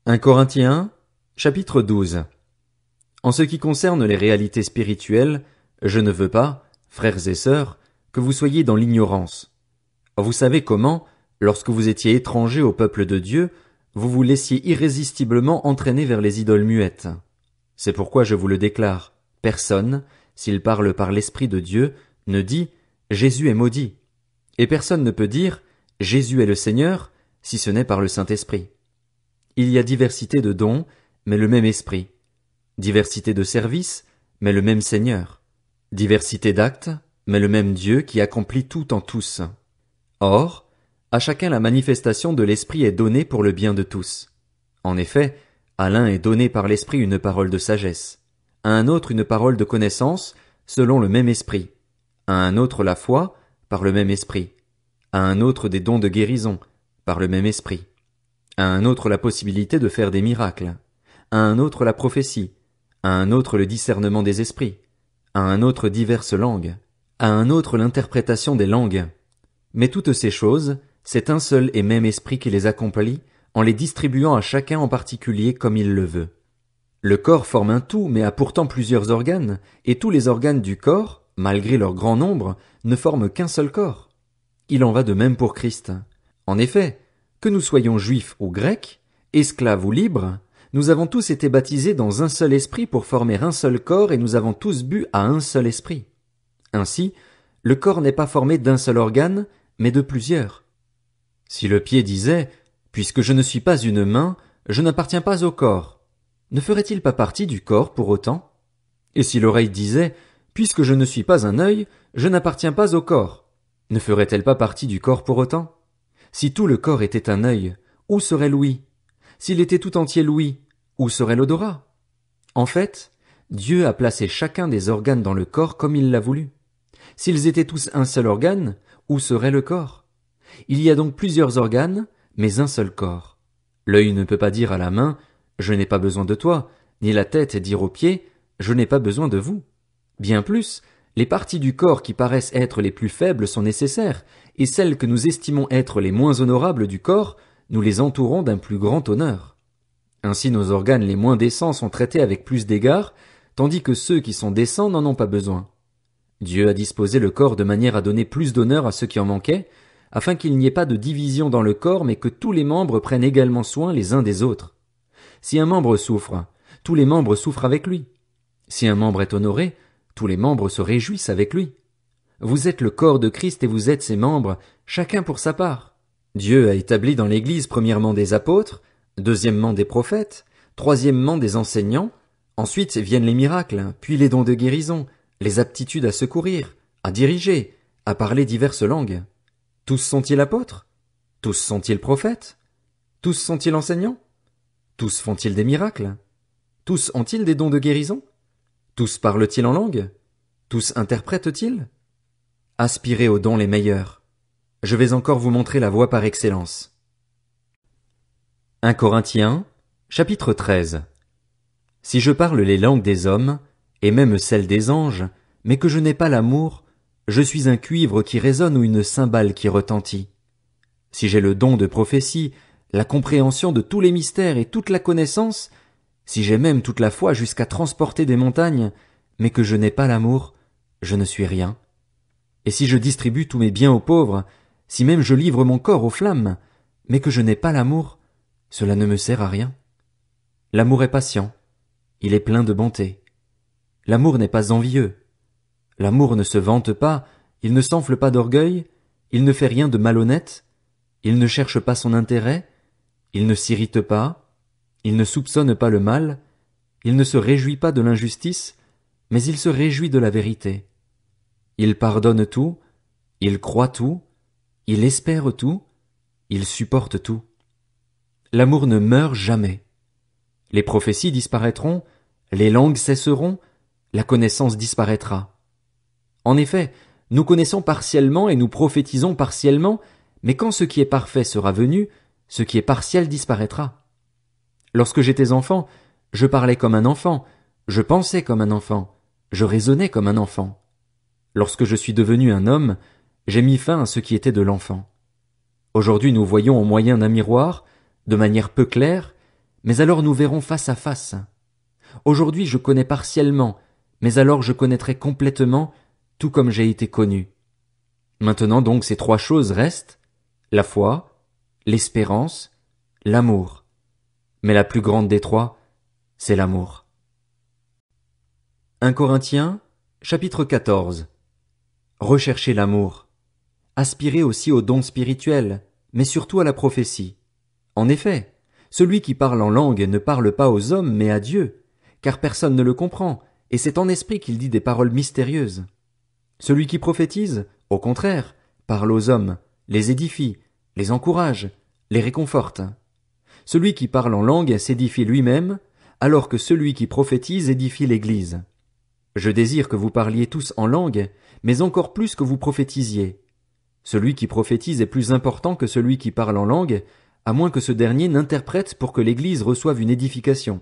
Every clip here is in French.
1 Corinthiens, chapitre 12. En ce qui concerne les réalités spirituelles, je ne veux pas, frères et sœurs, que vous soyez dans l'ignorance. Vous savez comment, lorsque vous étiez étrangers au peuple de Dieu, vous vous laissiez irrésistiblement entraîner vers les idoles muettes. C'est pourquoi je vous le déclare, personne, s'il parle par l'Esprit de Dieu, ne dit « Jésus est maudit ». Et personne ne peut dire « Jésus est le Seigneur » si ce n'est par le Saint-Esprit. Il y a diversité de dons, mais le même Esprit. Diversité de services, mais le même Seigneur. Diversité d'actes, mais le même Dieu qui accomplit tout en tous. Or, à chacun la manifestation de l'Esprit est donnée pour le bien de tous. En effet, à l'un est donnée par l'Esprit une parole de sagesse, à un autre une parole de connaissance, selon le même Esprit, à un autre la foi, par le même Esprit, à un autre des dons de guérison, par le même Esprit, à un autre la possibilité de faire des miracles, à un autre la prophétie, à un autre le discernement des esprits, à un autre diverses langues, à un autre l'interprétation des langues. Mais toutes ces choses, c'est un seul et même Esprit qui les accomplit, en les distribuant à chacun en particulier comme il le veut. Le corps forme un tout, mais a pourtant plusieurs organes, et tous les organes du corps, malgré leur grand nombre, ne forment qu'un seul corps. Il en va de même pour Christ. En effet, que nous soyons juifs ou grecs, esclaves ou libres, nous avons tous été baptisés dans un seul esprit pour former un seul corps et nous avons tous bu à un seul esprit. Ainsi, le corps n'est pas formé d'un seul organe, mais de plusieurs. Si le pied disait « Puisque je ne suis pas une main, je n'appartiens pas au corps », ne ferait-il pas partie du corps pour autant? Et si l'oreille disait « Puisque je ne suis pas un œil, je n'appartiens pas au corps », ne ferait-elle pas partie du corps pour autant? Si tout le corps était un œil, où serait l'ouïe? S'il était tout entier l'ouïe, où serait l'odorat? En fait, Dieu a placé chacun des organes dans le corps comme il l'a voulu. S'ils étaient tous un seul organe, où serait le corps? Il y a donc plusieurs organes, mais un seul corps. L'œil ne peut pas dire à la main « Je n'ai pas besoin de toi », ni la tête dire aux pieds « Je n'ai pas besoin de vous ». Bien plus, les parties du corps qui paraissent être les plus faibles sont nécessaires, et celles que nous estimons être les moins honorables du corps, nous les entourons d'un plus grand honneur. Ainsi nos organes les moins décents sont traités avec plus d'égard, tandis que ceux qui sont décents n'en ont pas besoin. Dieu a disposé le corps de manière à donner plus d'honneur à ceux qui en manquaient, afin qu'il n'y ait pas de division dans le corps, mais que tous les membres prennent également soin les uns des autres. Si un membre souffre, tous les membres souffrent avec lui. Si un membre est honoré, tous les membres se réjouissent avec lui. Vous êtes le corps de Christ et vous êtes ses membres, chacun pour sa part. Dieu a établi dans l'Église premièrement des apôtres, deuxièmement des prophètes, troisièmement des enseignants, ensuite viennent les miracles, puis les dons de guérison, les aptitudes à secourir, à diriger, à parler diverses langues. Tous sont-ils apôtres? Tous sont-ils prophètes? Tous sont-ils enseignants? Tous font-ils des miracles? Tous ont-ils des dons de guérison? Tous parlent-ils en langue? Tous interprètent-ils? Aspirez aux dons les meilleurs. Je vais encore vous montrer la voie par excellence. 1 Corinthiens, chapitre 13. Si je parle les langues des hommes, et même celles des anges, mais que je n'ai pas l'amour, je suis un cuivre qui résonne ou une cymbale qui retentit. Si j'ai le don de prophétie, la compréhension de tous les mystères et toute la connaissance, si j'ai même toute la foi jusqu'à transporter des montagnes, mais que je n'ai pas l'amour, je ne suis rien. Et si je distribue tous mes biens aux pauvres, si même je livre mon corps aux flammes, mais que je n'ai pas l'amour, cela ne me sert à rien. L'amour est patient, il est plein de bonté. L'amour n'est pas envieux. L'amour ne se vante pas, il ne s'enfle pas d'orgueil, il ne fait rien de malhonnête, il ne cherche pas son intérêt, il ne s'irrite pas, il ne soupçonne pas le mal, il ne se réjouit pas de l'injustice, mais il se réjouit de la vérité. Il pardonne tout, il croit tout, il espère tout, il supporte tout. L'amour ne meurt jamais. Les prophéties disparaîtront, les langues cesseront, la connaissance disparaîtra. En effet, nous connaissons partiellement et nous prophétisons partiellement, mais quand ce qui est parfait sera venu, ce qui est partiel disparaîtra. Lorsque j'étais enfant, je parlais comme un enfant, je pensais comme un enfant, je raisonnais comme un enfant. Lorsque je suis devenu un homme, j'ai mis fin à ce qui était de l'enfant. Aujourd'hui nous voyons au moyen d'un miroir, de manière peu claire, mais alors nous verrons face à face. Aujourd'hui je connais partiellement, mais alors je connaîtrai complètement, tout comme j'ai été connu. Maintenant donc ces 3 choses restent, la foi, l'espérance, l'amour. Mais la plus grande des 3, c'est l'amour. 1 Corinthiens, chapitre 14. Recherchez l'amour. Aspirez aussi aux dons spirituels, mais surtout à la prophétie. En effet, celui qui parle en langue ne parle pas aux hommes mais à Dieu, car personne ne le comprend, et c'est en esprit qu'il dit des paroles mystérieuses. Celui qui prophétise, au contraire, parle aux hommes, les édifie, les encourage, les réconforte. Celui qui parle en langue s'édifie lui-même, alors que celui qui prophétise édifie l'Église. Je désire que vous parliez tous en langue, mais encore plus que vous prophétisiez. Celui qui prophétise est plus important que celui qui parle en langue, à moins que ce dernier n'interprète pour que l'Église reçoive une édification.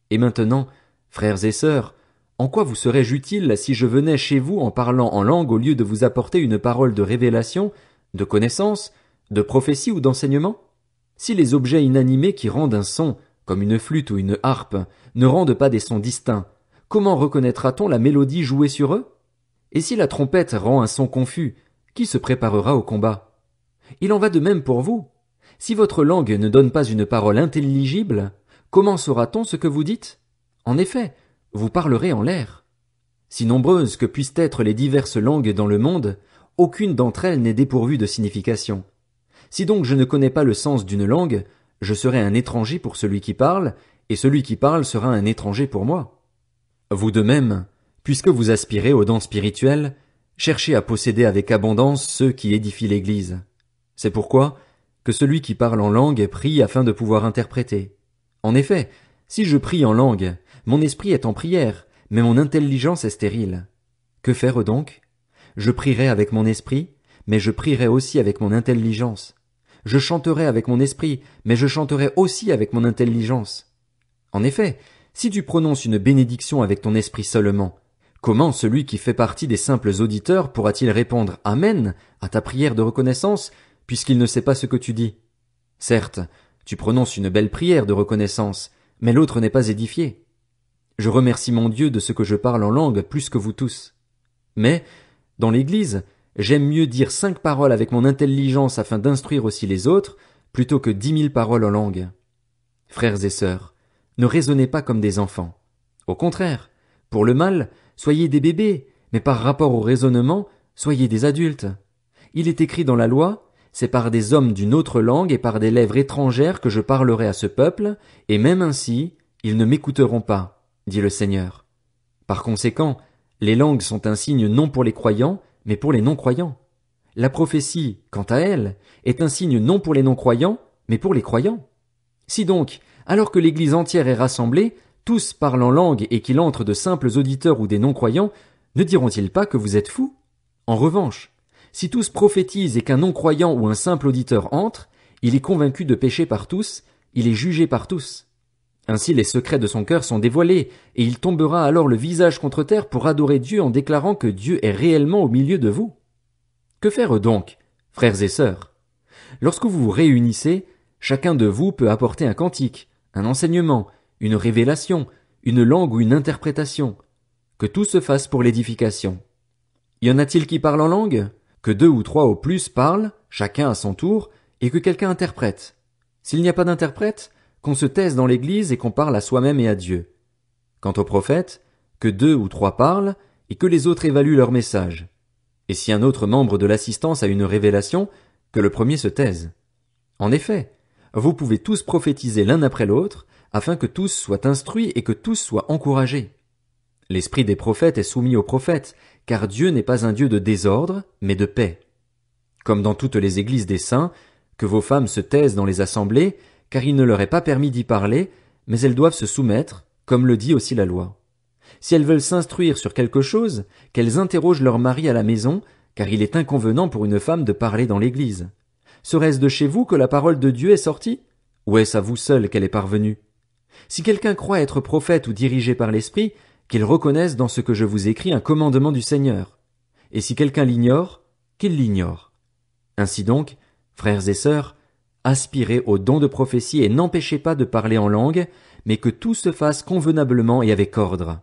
Et maintenant, frères et sœurs, en quoi vous serais-je utile si je venais chez vous en parlant en langue au lieu de vous apporter une parole de révélation, de connaissance, de prophétie ou d'enseignement? Si les objets inanimés qui rendent un son, comme une flûte ou une harpe, ne rendent pas des sons distincts, comment reconnaîtra-t-on la mélodie jouée sur eux? Et si la trompette rend un son confus, qui se préparera au combat? Il en va de même pour vous. Si votre langue ne donne pas une parole intelligible, comment saura-t-on ce que vous dites? En effet, vous parlerez en l'air. Si nombreuses que puissent être les diverses langues dans le monde, aucune d'entre elles n'est dépourvue de signification. Si donc je ne connais pas le sens d'une langue, je serai un étranger pour celui qui parle, et celui qui parle sera un étranger pour moi. Vous de même, puisque vous aspirez aux dons spirituels, cherchez à posséder avec abondance ceux qui édifient l'Église. C'est pourquoi que celui qui parle en langue prie afin de pouvoir interpréter. En effet, si je prie en langue, mon esprit est en prière, mais mon intelligence est stérile. Que faire donc? Je prierai avec mon esprit, mais je prierai aussi avec mon intelligence. Je chanterai avec mon esprit, mais je chanterai aussi avec mon intelligence. En effet, si tu prononces une bénédiction avec ton esprit seulement, comment celui qui fait partie des simples auditeurs pourra-t-il répondre Amen à ta prière de reconnaissance, puisqu'il ne sait pas ce que tu dis? Certes, tu prononces une belle prière de reconnaissance, mais l'autre n'est pas édifié. Je remercie mon Dieu de ce que je parle en langue plus que vous tous. Mais, dans l'Église, j'aime mieux dire 5 paroles avec mon intelligence afin d'instruire aussi les autres, plutôt que 10 000 paroles en langue. Frères et sœurs, ne raisonnez pas comme des enfants. Au contraire, pour le mal, soyez des bébés, mais par rapport au raisonnement, soyez des adultes. Il est écrit dans la loi, c'est par des hommes d'une autre langue et par des lèvres étrangères que je parlerai à ce peuple, et même ainsi, ils ne m'écouteront pas, dit le Seigneur. Par conséquent, les langues sont un signe non pour les croyants, mais pour les non-croyants. La prophétie, quant à elle, est un signe non pour les non-croyants, mais pour les croyants. Si donc, alors que l'Église entière est rassemblée, tous parlent en langue et qu'il entre de simples auditeurs ou des non-croyants, ne diront-ils pas que vous êtes fous? En revanche, si tous prophétisent et qu'un non-croyant ou un simple auditeur entre, il est convaincu de péché par tous, il est jugé par tous. Ainsi les secrets de son cœur sont dévoilés, et il tombera alors le visage contre terre pour adorer Dieu en déclarant que Dieu est réellement au milieu de vous. Que faire donc, frères et sœurs? Lorsque vous vous réunissez, chacun de vous peut apporter un cantique, un enseignement, une révélation, une langue ou une interprétation. Que tout se fasse pour l'édification. Y en a-t-il qui parlent en langue? Que 2 ou 3 au plus parlent, chacun à son tour, et que quelqu'un interprète. S'il n'y a pas d'interprète, qu'on se taise dans l'Église et qu'on parle à soi-même et à Dieu. Quant aux prophètes, que 2 ou 3 parlent, et que les autres évaluent leur message. Et si un autre membre de l'assistance a une révélation, que le premier se taise. En effet, vous pouvez tous prophétiser l'un après l'autre, afin que tous soient instruits et que tous soient encouragés. L'esprit des prophètes est soumis aux prophètes, car Dieu n'est pas un Dieu de désordre, mais de paix. Comme dans toutes les églises des saints, que vos femmes se taisent dans les assemblées, car il ne leur est pas permis d'y parler, mais elles doivent se soumettre, comme le dit aussi la loi. Si elles veulent s'instruire sur quelque chose, qu'elles interrogent leur mari à la maison, car il est inconvenant pour une femme de parler dans l'église. Serait-ce de chez vous que la parole de Dieu est sortie? Ou est-ce à vous seul qu'elle est parvenue? Si quelqu'un croit être prophète ou dirigé par l'Esprit, qu'il reconnaisse dans ce que je vous écris un commandement du Seigneur. Et si quelqu'un l'ignore, qu'il l'ignore. Ainsi donc, frères et sœurs, aspirez au don de prophétie et n'empêchez pas de parler en langue, mais que tout se fasse convenablement et avec ordre.